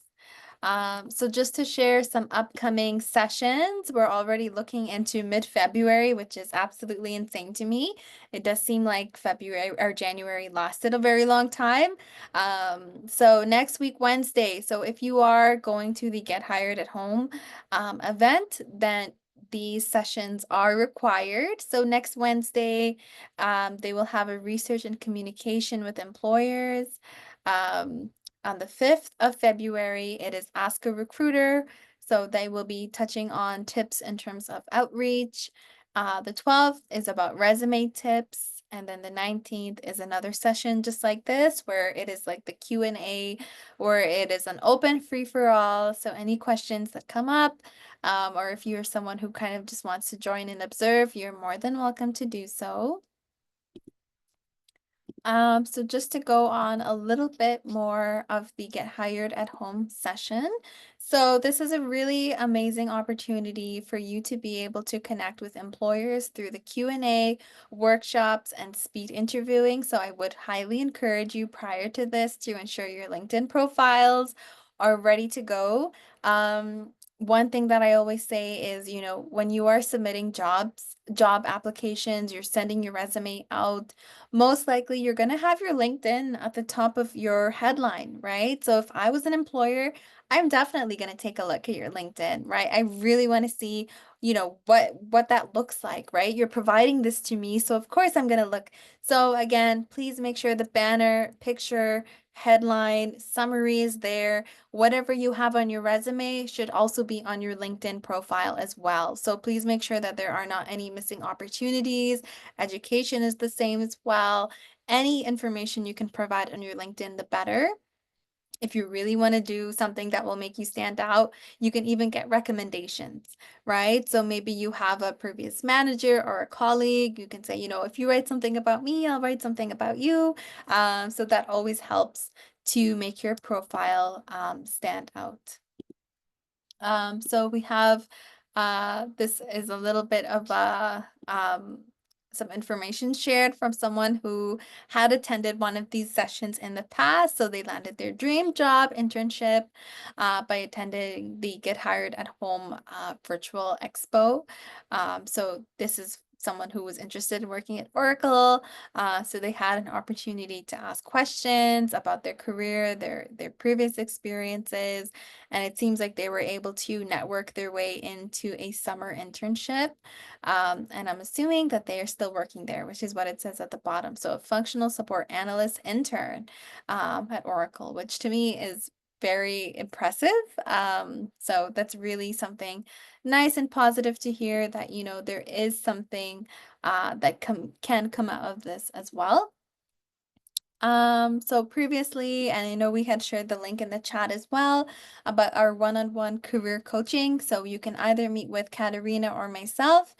A: So just to share some upcoming sessions, we're already looking into mid-February, which is absolutely insane to me. It does seem like February or January lasted a very long time. So next week, Wednesday. So if you are going to the Get Hired at Home event, then these sessions are required. So next Wednesday, they will have a research and communication with employers. Um, on the 5th of February, it is Ask a Recruiter. So they will be touching on tips in terms of outreach. The 12th is about resume tips. And then the 19th is another session just like this, where it is like the Q&A, where it is an open free for all. So any questions that come up, or if you're someone who kind of just wants to join and observe, you're more than welcome to do so. So just to go on a little bit more of the Get Hired at Home session. So this is a really amazing opportunity for you to be able to connect with employers through the Q&A, workshops, and speed interviewing. So I would highly encourage you prior to this to ensure your LinkedIn profiles are ready to go. One thing that I always say is, when you are submitting job applications, you're sending your resume out, most likely you're going to have your LinkedIn at the top of your headline, right? So if I was an employer, I'm definitely going to take a look at your LinkedIn, right? I really want to see, what that looks like, right? You're providing this to me, so of course I'm going to look. So again, please make sure the banner, picture, headline, summary is there. Whatever you have on your resume should also be on your LinkedIn profile as well. So please make sure that there are not any missing opportunities. Education is the same as well. Any information you can provide on your LinkedIn, the better. If you really want to do something that will make you stand out, you can even get recommendations, right? So maybe you have a previous manager or a colleague. You can say, if you write something about me, I'll write something about you. So that always helps to make your profile stand out. So we have, this is a little bit of a some information shared from someone who had attended one of these sessions in the past. So they landed their dream job internship by attending the Get Hired at Home virtual expo. So this is someone who was interested in working at Oracle. So they had an opportunity to ask questions about their career, their previous experiences, and it seems like they were able to network their way into a summer internship. And I'm assuming that they are still working there, which is what it says at the bottom. So a functional support analyst intern at Oracle, which to me is very impressive. So that's really something nice and positive to hear that, there is something that can come out of this as well. So previously, and I know we had shared the link in the chat as well about our one-on-one career coaching. So you can either meet with Katerina or myself.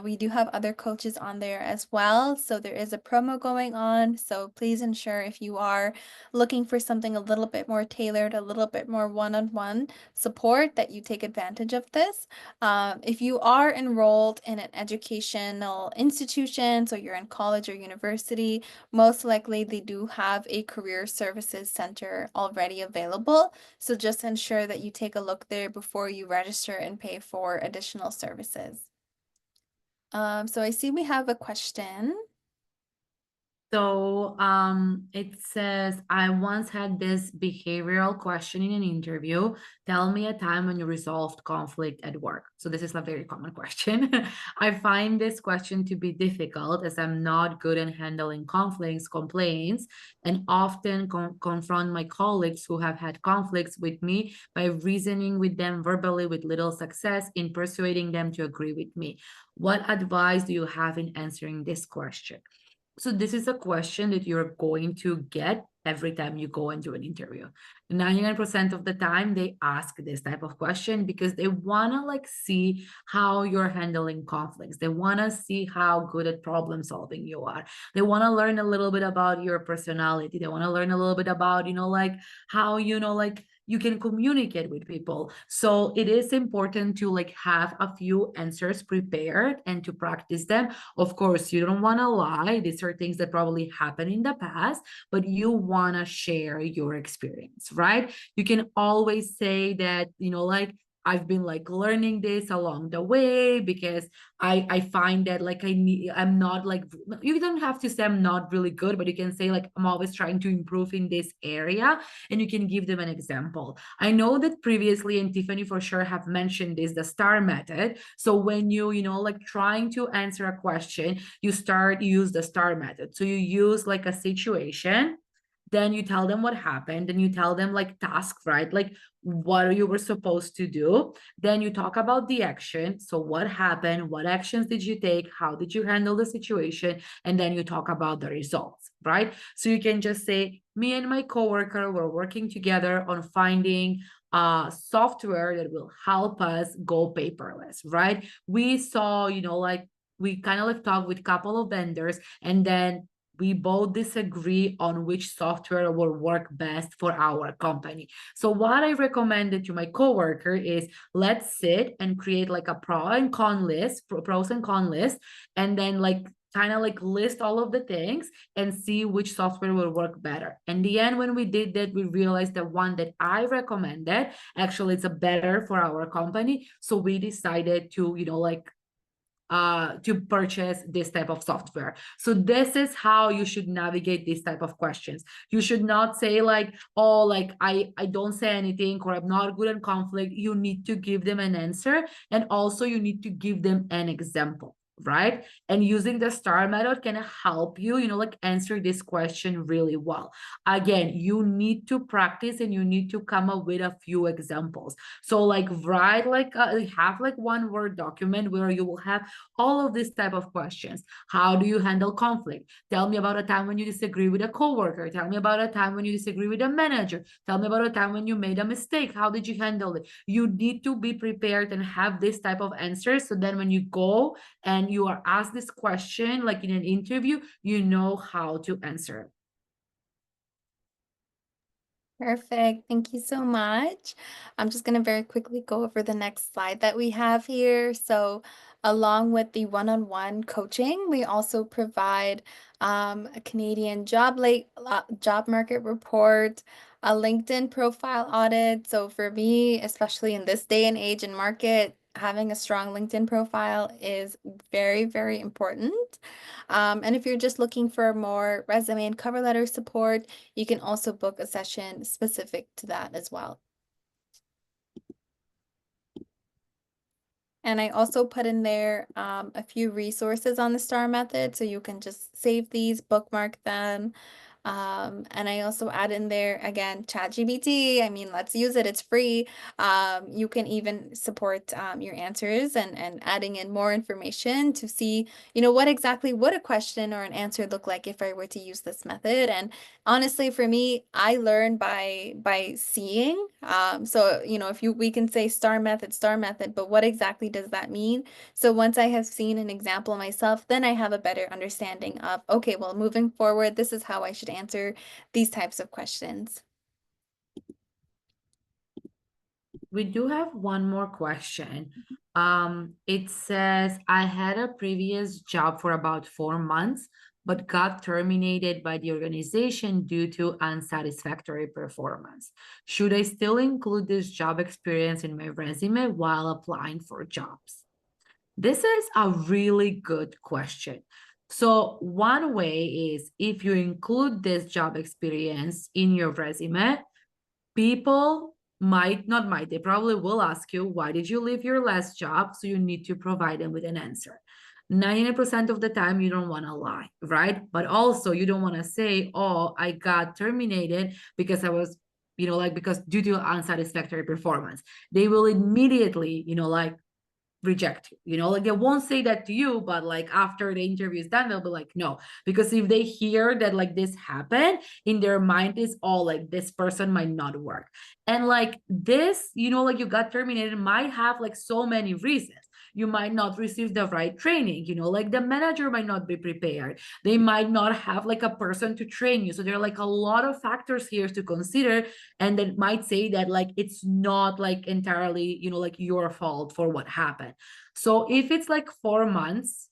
A: We do have other coaches on there as well. So there is a promo going on. So please ensure if you are looking for something a little bit more tailored, a little bit more one-on-one support, that you take advantage of this. If you are enrolled in an educational institution, so you're in college or university, most likely they do have a career services center already available. So just ensure that you take a look there before you register and pay for additional services. So I see we have a question.
B: So it says, I once had this behavioral question in an interview. Tell me a time when you resolved conflict at work. So this is a very common question. I find this question to be difficult as I'm not good at handling conflicts, complaints, and often confront my colleagues who have had conflicts with me by reasoning with them verbally with little success in persuading them to agree with me. What advice do you have in answering this question? So this is a question that you're going to get every time you go and do an interview. 99% of the time they ask this type of question because they want to like see how you're handling conflicts. They want to see how good at problem solving you are. They want to learn a little bit about your personality. They want to learn a little bit about, like how, like you can communicate with people. So it is important to like have a few answers prepared and to practice them. Of course, you don't want to lie. These are things that probably happened in the past, but you want to share your experience, right? You can always say that, like, I've been like learning this along the way because I find that like I'm not like, you don't have to say I'm not really good, but you can say like I'm always trying to improve in this area, and you can give them an example. I know that previously, and Tiffany for sure have mentioned this, the STAR method. So when like trying to answer a question, you use the STAR method. So you use like a situation, then you tell them what happened, and you tell them like tasks, right? Like what you were supposed to do. Then you talk about the action. So what happened? What actions did you take? How did you handle the situation? And then you talk about the results, right? So you can just say, me and my coworker were working together on finding software that will help us go paperless, right? We saw, like we kind of like talked with a couple of vendors, and then we both disagree on which software will work best for our company. So what I recommended to my coworker is let's sit and create like a pros and con list, and then like kind of like list all of the things and see which software will work better. In the end, when we did that, we realized the one that I recommended actually it's a better for our company. So we decided to, like to purchase this type of software. So this is how you should navigate these type of questions. You should not say like, oh, like I don't say anything or I'm not good in conflict. You need to give them an answer, and also you need to give them an example, right? And using the STAR method can help you, like answer this question really well. Again, you need to practice and you need to come up with a few examples. So like write like have like one word document where you will have all of these type of questions. How do you handle conflict? Tell me about a time when you disagree with a coworker. Tell me about a time when you disagree with a manager. Tell me about a time when you made a mistake. How did you handle it? You need to be prepared and have this type of answers, so then when you go and you are asked this question like in an interview, you know how to answer it.
A: Perfect. Thank you so much. I'm just going to very quickly go over the next slide that we have here. So, Along with the one-on-one coaching, we also provide a Canadian job market report, a LinkedIn profile audit. So for me, especially in this day and age and market, having a strong LinkedIn profile is very, very important. And if you're just looking for more resume and cover letter support, you can also book a session specific to that as well. And I also put in there a few resources on the STAR method, so you can just save these, bookmark them. And I also add in there again, ChatGPT. I mean, let's use it, it's free. You can even support your answers and adding in more information to see, what exactly would a question or an answer look like if I were to use this method. And honestly, for me, I learn by seeing. So, if we can say star method, but what exactly does that mean? So once I have seen an example myself, then I have a better understanding of, okay, well, moving forward, this is how I should answer these types of questions.
B: We do have one more question. It says, I had a previous job for about 4 months, but got terminated by the organization due to unsatisfactory performance. Should I still include this job experience in my resume while applying for jobs? This is a really good question. So, one way is if you include this job experience in your resume, people might not might they probably will ask you, why did you leave your last job? So you need to provide them with an answer. 90% of the time you don't want to lie, right? But also you don't want to say, oh, I got terminated because I was, like, because due to unsatisfactory performance. They will immediately, like, reject you, like they won't say that to you, but like after the interview is done, they'll be like, no, because if they hear that like this happened, in their mind is all like this person might not work. And like this, like you got terminated might have like so many reasons. You might not receive the right training, like the manager might not be prepared, they might not have like a person to train you. So there are like a lot of factors here to consider, and that might say that like it's not like entirely, like your fault for what happened. So if it's like 4 months,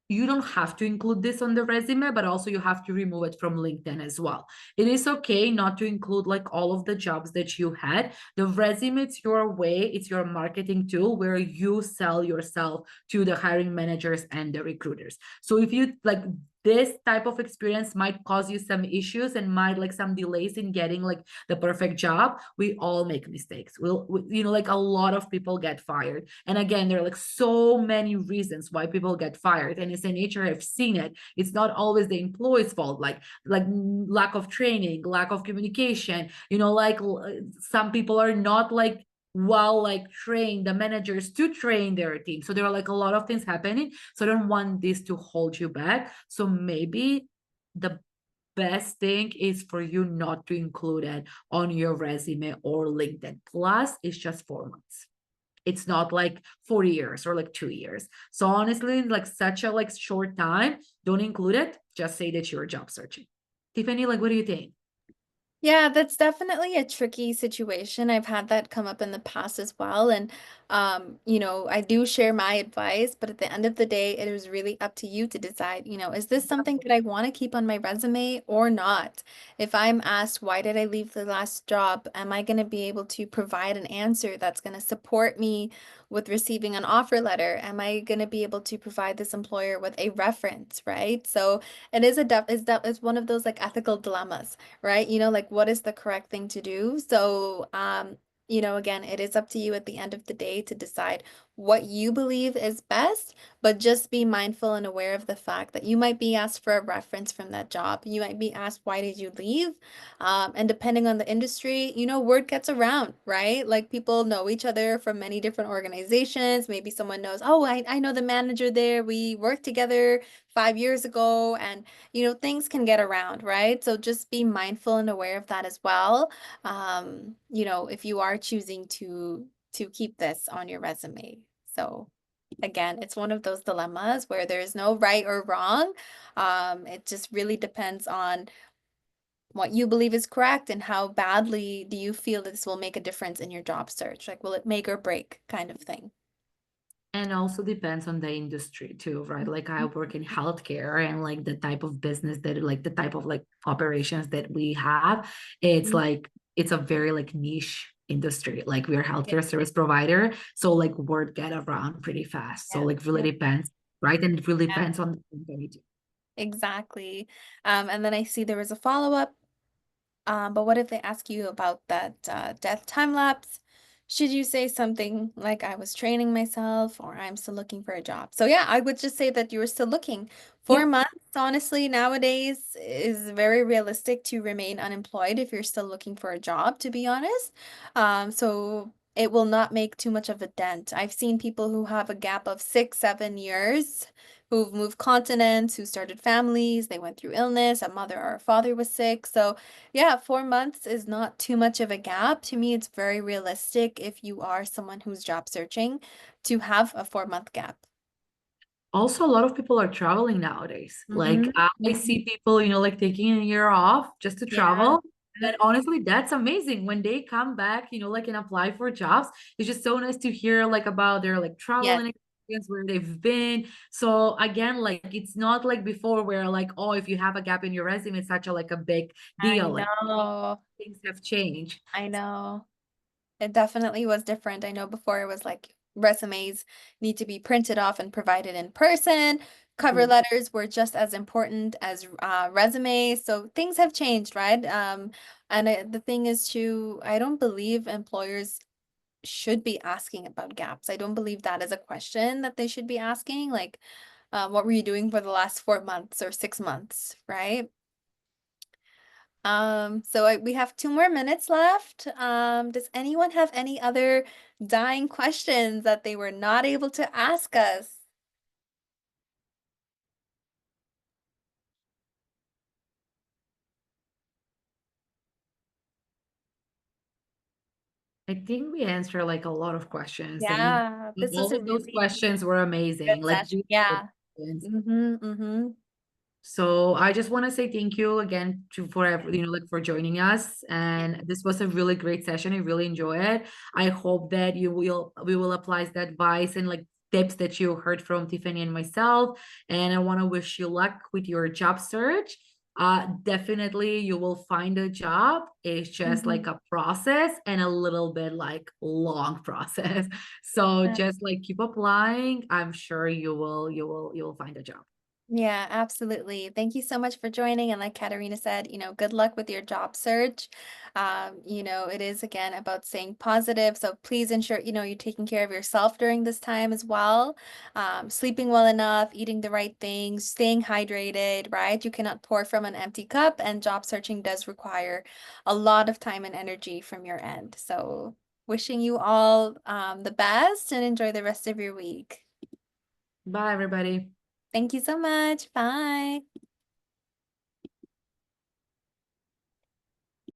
B: you don't have to include this on the resume, but also you have to remove it from LinkedIn as well. It is okay not to include like all of the jobs that you had. The resume, it's your way, it's your marketing tool where you sell yourself to the hiring managers and the recruiters. So if you like, this type of experience might cause you some issues and might like some delays in getting like the perfect job. We all make mistakes. Like a lot of people get fired. And again, there are like so many reasons why people get fired. And as an HR, I've seen it. It's not always the employee's fault, like lack of training, lack of communication. Like some people are not like like train the managers to train their team. So there are like a lot of things happening. So I don't want this to hold you back. So maybe the best thing is for you not to include it on your resume or LinkedIn. Plus, it's just 4 months. It's not like 4 years or like 2 years. So honestly, like such a like short time, don't include it. Just say that you're job searching. Tiffany, like, what do you think?
A: Yeah, that's definitely a tricky situation. I've had that come up in the past as well. And, I do share my advice, but at the end of the day, it is really up to you to decide, is this something that I want to keep on my resume or not? If I'm asked, why did I leave the last job? Am I going to be able to provide an answer that's going to support me with receiving an offer letter? Am I going to be able to provide this employer with a reference, right? So it is it's one of those like ethical dilemmas, right? Like what is the correct thing to do? So, again, it is up to you at the end of the day to decide what you believe is best, but just be mindful and aware of the fact that you might be asked for a reference from that job. You might be asked, why did you leave? And depending on the industry, word gets around, right? Like people know each other from many different organizations. Maybe someone knows, oh, I know the manager there. We worked together 5 years ago, and things can get around, right? So just be mindful and aware of that as well. If you are choosing to keep this on your resume. So again, it's one of those dilemmas where there is no right or wrong. It just really depends on what you believe is correct and how badly do you feel that this will make a difference in your job search. Like, will it make or break kind of thing?
B: And also depends on the industry too, right? Like I work in healthcare and like the type of business that like the type of like operations that we have, it's
A: Mhm.
B: like it's a very like niche industry. Like we're a healthcare service provider. So like word get around pretty fast. So
A: Yeah,
B: like really
A: yeah,
B: depends, right? And it really
A: yeah,
B: depends on the company too.
A: exactly. And then I see there was a follow-up. But what if they ask you about that death time lapse? Should you say something like I was training myself or I'm still looking for a job? So yeah, I would just say that you were still looking. Four
B: Yep.
A: months, honestly, nowadays is very realistic to remain unemployed if you're still looking for a job, to be honest. So it will not make too much of a dent. I've seen people who have a gap of 6, 7 years, who've moved continents, who started families, they went through illness, a mother or a father was sick. So yeah, 4 months is not too much of a gap. To me, it's very realistic if you are someone who's job searching to have a 4 month gap.
B: Also, a lot of people are traveling nowadays. Like
A: Mm-hmm.
B: I see people, like taking a year off just to
A: Yeah.
B: travel. And honestly, that's amazing. When they come back, like and apply for jobs, it's just so nice to hear like about their like travel
A: Yes,
B: and experience where they've been. So again, like it's not like before where like, oh, if you have a gap in your resume, it's such a like a big
A: I
B: deal. Like
A: know.
B: things have changed.
A: I know. It definitely was different. I know before it was like resumes need to be printed off and provided in person. Cover letters were just as important as resumes. So things have changed, right? And the thing is too, I don't believe employers should be asking about gaps. I don't believe that is a question that they should be asking. Like, what were you doing for the last 4 months or 6 months, right? We have 2 more minutes left. Does anyone have any other dying questions that they were not able to ask us?
B: I think we answered like a lot of questions, and
A: Yeah, this was
B: all
A: a
B: of those
A: really
B: questions were
A: good
B: amazing. Like
A: session.
B: beautiful
A: Yeah.
B: questions.
A: Mm-hmm. Mm-hmm.
B: So I just want to say thank you again like for joining us. And this was a really great session. I really enjoy it. I hope that we will apply the advice and like tips that you heard from Tiffany and myself. And I want to wish you luck with your job search. Definitely you will find a job. It's just
A: Mm-hmm.
B: like a process and a little bit like long process. So just like keep applying. I'm sure you will find a job.
A: Yeah, absolutely. Thank you so much for joining. And like Katarina said, good luck with your job search. It is again about staying positive. So please ensure, you're taking care of yourself during this time as well. Sleeping well enough, eating the right things, staying hydrated, right? You cannot pour from an empty cup, and job searching does require a lot of time and energy from your end. So wishing you all the best and enjoy the rest of your week.
B: Bye, everybody.
A: Thank you so much. Bye.